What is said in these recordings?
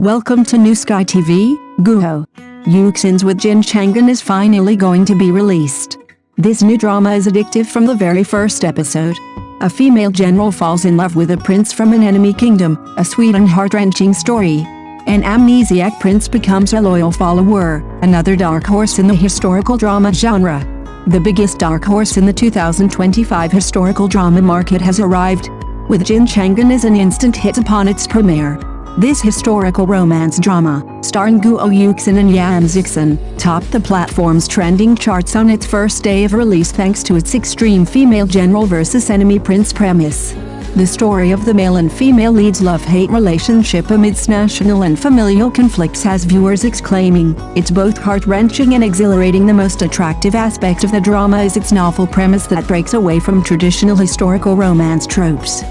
Welcome to New Sky TV. Guo Yuxin's with Jin Chang'an is finally going to be released. This new drama is addictive from the very first episode. A female general falls in love with a prince from an enemy kingdom, a sweet and heart-wrenching story. An amnesiac prince becomes a loyal follower, another dark horse in the historical drama genre. The biggest dark horse in the 2025 historical drama market has arrived. With Jin Chang'an is an instant hit upon its premiere. This historical romance drama, starring Guo Yuxin and Yan Zixian, topped the platform's trending charts on its first day of release thanks to its extreme female general versus enemy prince premise. The story of the male and female lead's love-hate relationship amidst national and familial conflicts has viewers exclaiming, "It's both heart-wrenching and exhilarating." The most attractive aspect of the drama is its novel premise that breaks away from traditional historical romance tropes.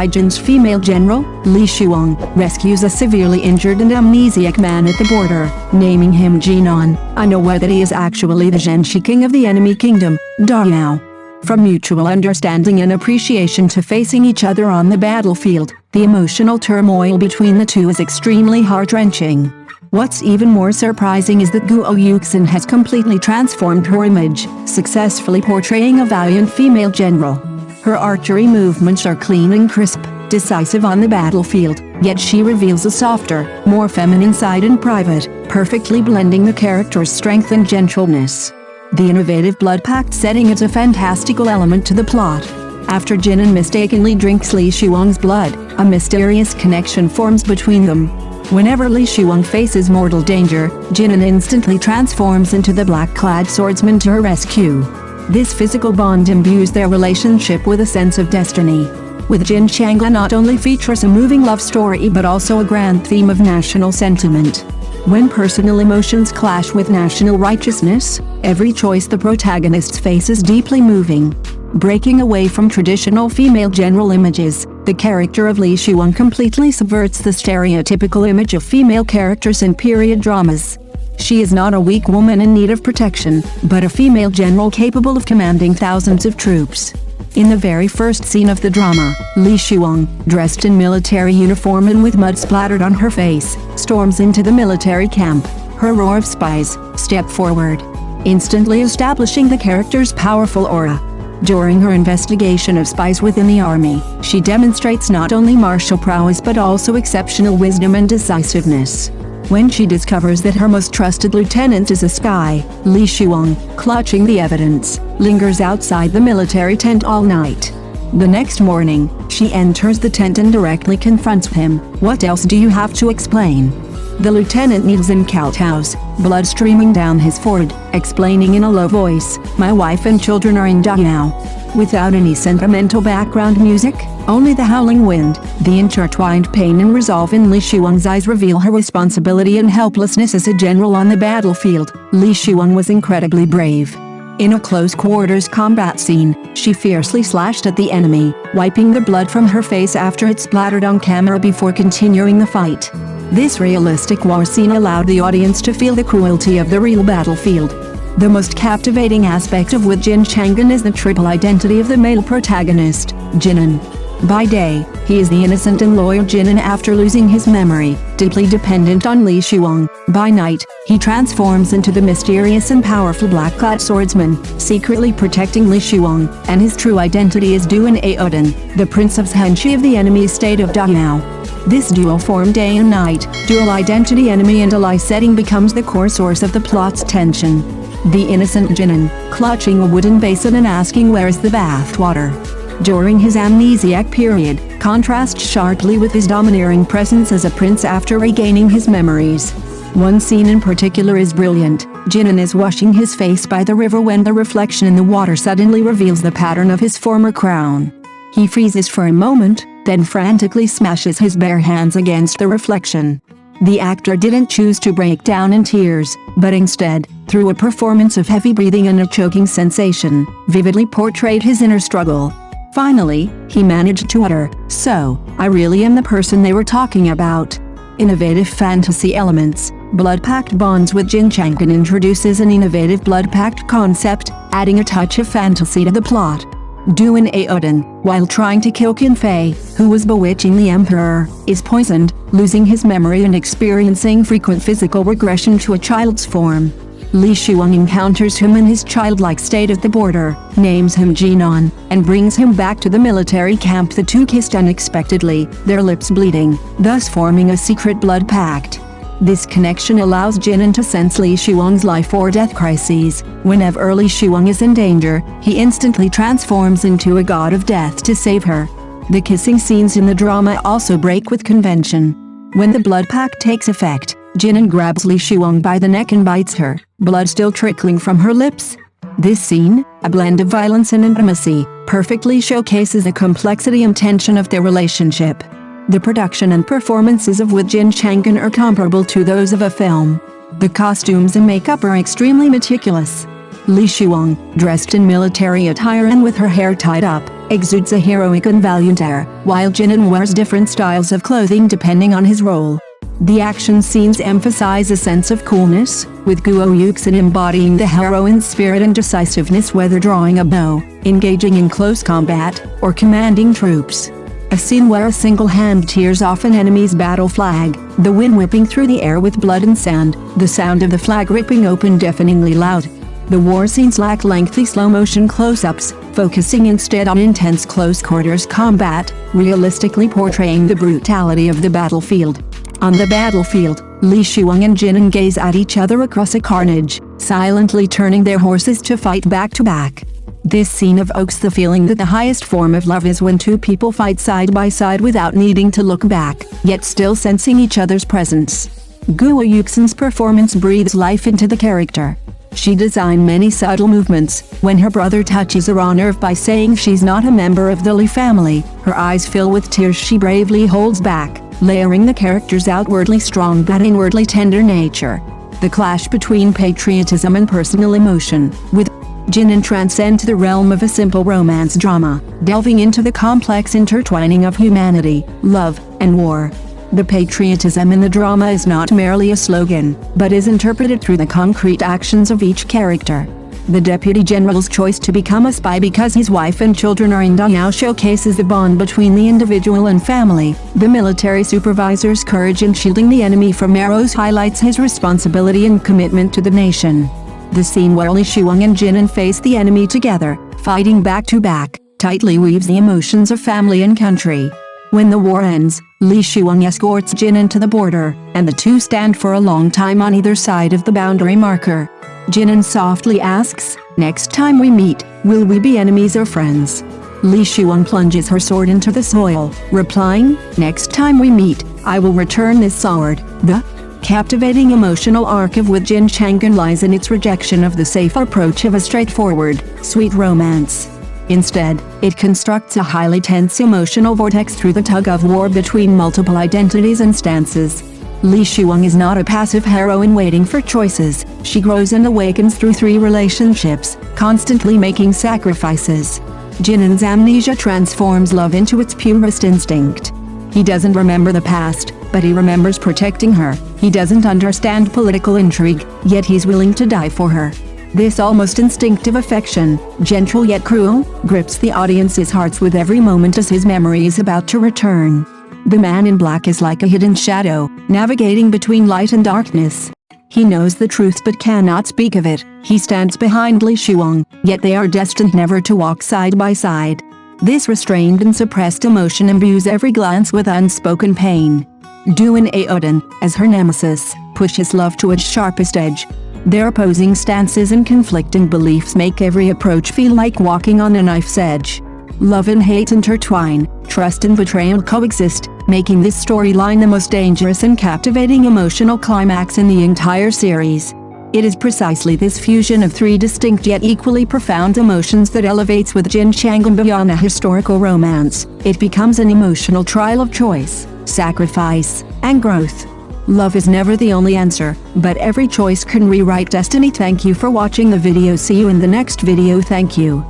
Jin's female general, Li Shuang, rescues a severely injured and amnesiac man at the border, naming him Jinan, unaware that he is actually the Zhenshi king of the enemy kingdom, Dayao. From mutual understanding and appreciation to facing each other on the battlefield, the emotional turmoil between the two is extremely heart-wrenching. What's even more surprising is that Guo Yuxin has completely transformed her image, successfully portraying a valiant female general. Her archery movements are clean and crisp, decisive on the battlefield, yet she reveals a softer, more feminine side in private, perfectly blending the character's strength and gentleness. The innovative blood pact setting is a fantastical element to the plot. After Jinan mistakenly drinks Li Shuang's blood, a mysterious connection forms between them. Whenever Li Shuang faces mortal danger, Jinan instantly transforms into the black-clad swordsman to her rescue. This physical bond imbues their relationship with a sense of destiny. With Jin Chang'an not only features a moving love story but also a grand theme of national sentiment. When personal emotions clash with national righteousness, every choice the protagonists face is deeply moving. Breaking away from traditional female general images, the character of Li Shuang completely subverts the stereotypical image of female characters in period dramas. She is not a weak woman in need of protection, but a female general capable of commanding thousands of troops. In the very first scene of the drama, Li Shuang, dressed in military uniform and with mud splattered on her face, storms into the military camp. Her roar of spies step forward, instantly establishing the character's powerful aura. During her investigation of spies within the army, she demonstrates not only martial prowess but also exceptional wisdom and decisiveness. When she discovers that her most trusted lieutenant is a spy, Li Shuang, clutching the evidence, lingers outside the military tent all night. The next morning, she enters the tent and directly confronts him. "What else do you have to explain?" The lieutenant kneels and kowtows, blood streaming down his forehead, explaining in a low voice, "My wife and children are in Dayao." Without any sentimental background music, only the howling wind, the intertwined pain and resolve in Li Shuang's eyes reveal her responsibility and helplessness as a general on the battlefield. Li Shuang was incredibly brave. In a close-quarters combat scene, she fiercely slashed at the enemy, wiping the blood from her face after it splattered on camera before continuing the fight. This realistic war scene allowed the audience to feel the cruelty of the real battlefield. The most captivating aspect of With Jin Chang'an is the triple identity of the male protagonist, Jinan. By day, he is the innocent and loyal Jinan after losing his memory, deeply dependent on Li Shuang. By night, he transforms into the mysterious and powerful black-clad swordsman, secretly protecting Li Shuang, and his true identity is Duan Aodan, the prince of Zhenshi of the enemy state of Dayao. This dual form day and night, dual identity enemy and ally setting becomes the core source of the plot's tension. The innocent Jinan, clutching a wooden basin and asking where is the bath water. During his amnesiac period, contrasts sharply with his domineering presence as a prince after regaining his memories. One scene in particular is brilliant. Jinan is washing his face by the river when the reflection in the water suddenly reveals the pattern of his former crown. He freezes for a moment, then frantically smashes his bare hands against the reflection. The actor didn't choose to break down in tears, but instead, through a performance of heavy breathing and a choking sensation, vividly portrayed his inner struggle. Finally, he managed to utter, "So, I really am the person they were talking about." Innovative fantasy elements. Blood Pact bonds with Jin Chang'an introduces an innovative blood pact concept, adding a touch of fantasy to the plot. Duan Aoden, while trying to kill Qin Fei, who was bewitching the emperor, is poisoned, losing his memory and experiencing frequent physical regression to a child's form. Li Shuang encounters him in his childlike state at the border, names him Jinan, and brings him back to the military camp. The two kissed unexpectedly, their lips bleeding, thus forming a secret blood pact. This connection allows Jinan to sense Li Shuang's life or death crises. Whenever Li Shuang is in danger, he instantly transforms into a god of death to save her. The kissing scenes in the drama also break with convention. When the blood pact takes effect, Jinan grabs Li Shuang by the neck and bites her, blood still trickling from her lips. This scene, a blend of violence and intimacy, perfectly showcases the complexity and tension of their relationship. The production and performances of Jin Chang'an are comparable to those of a film. The costumes and makeup are extremely meticulous. Li Shuang, dressed in military attire and with her hair tied up, exudes a heroic and valiant air, while Jinan wears different styles of clothing depending on his role. The action scenes emphasize a sense of coolness, with Guo Yuxin embodying the heroine's spirit and decisiveness whether drawing a bow, engaging in close combat, or commanding troops. A scene where a single hand tears off an enemy's battle flag, the wind whipping through the air with blood and sand, the sound of the flag ripping open deafeningly loud. The war scenes lack lengthy slow-motion close-ups, focusing instead on intense close-quarters combat, realistically portraying the brutality of the battlefield. On the battlefield, Li Shuang and Jinan gaze at each other across a carnage, silently turning their horses to fight back-to-back. This scene evokes the feeling that the highest form of love is when two people fight side by side without needing to look back, yet still sensing each other's presence. Guo Yuxin's performance breathes life into the character. She designed many subtle movements. When her brother touches her on nerve by saying she's not a member of the Li family, her eyes fill with tears she bravely holds back, layering the character's outwardly strong but inwardly tender nature. The clash between patriotism and personal emotion, with Jinan transcends the realm of a simple romance drama, delving into the complex intertwining of humanity, love, and war. The patriotism in the drama is not merely a slogan, but is interpreted through the concrete actions of each character. The deputy general's choice to become a spy because his wife and children are in Danyao showcases the bond between the individual and family. The military supervisor's courage in shielding the enemy from arrows highlights his responsibility and commitment to the nation. The scene where Li Shuang and Jinan face the enemy together, fighting back-to-back, tightly weaves the emotions of family and country. When the war ends, Li Shuang escorts Jinan to the border, and the two stand for a long time on either side of the boundary marker. Jinan softly asks, "Next time we meet, will we be enemies or friends?" Li Shuang plunges her sword into the soil, replying, "Next time we meet, I will return this sword." The captivating emotional arc of Jin Chang'an lies in its rejection of the safe approach of a straightforward, sweet romance. Instead, it constructs a highly tense emotional vortex through the tug-of-war between multiple identities and stances. Li Shuang is not a passive heroine waiting for choices. She grows and awakens through 3 relationships, constantly making sacrifices. Jinan's amnesia transforms love into its purest instinct. He doesn't remember the past, but he remembers protecting her. He doesn't understand political intrigue, yet he's willing to die for her. This almost instinctive affection, gentle yet cruel, grips the audience's hearts with every moment as his memory is about to return. The man in black is like a hidden shadow, navigating between light and darkness. He knows the truth but cannot speak of it. He stands behind Li Shuang, yet they are destined never to walk side by side. This restrained and suppressed emotion imbues every glance with unspoken pain. Duan Aoden, as her nemesis, pushes love to its sharpest edge. Their opposing stances and conflicting beliefs make every approach feel like walking on a knife's edge. Love and hate intertwine, trust and betrayal coexist, making this storyline the most dangerous and captivating emotional climax in the entire series. It is precisely this fusion of 3 distinct yet equally profound emotions that elevates Jin Chang'an beyond a historical romance. It becomes an emotional trial of choice, sacrifice, and growth. Love is never the only answer, but every choice can rewrite destiny. Thank you for watching the video. See you in the next video. Thank you.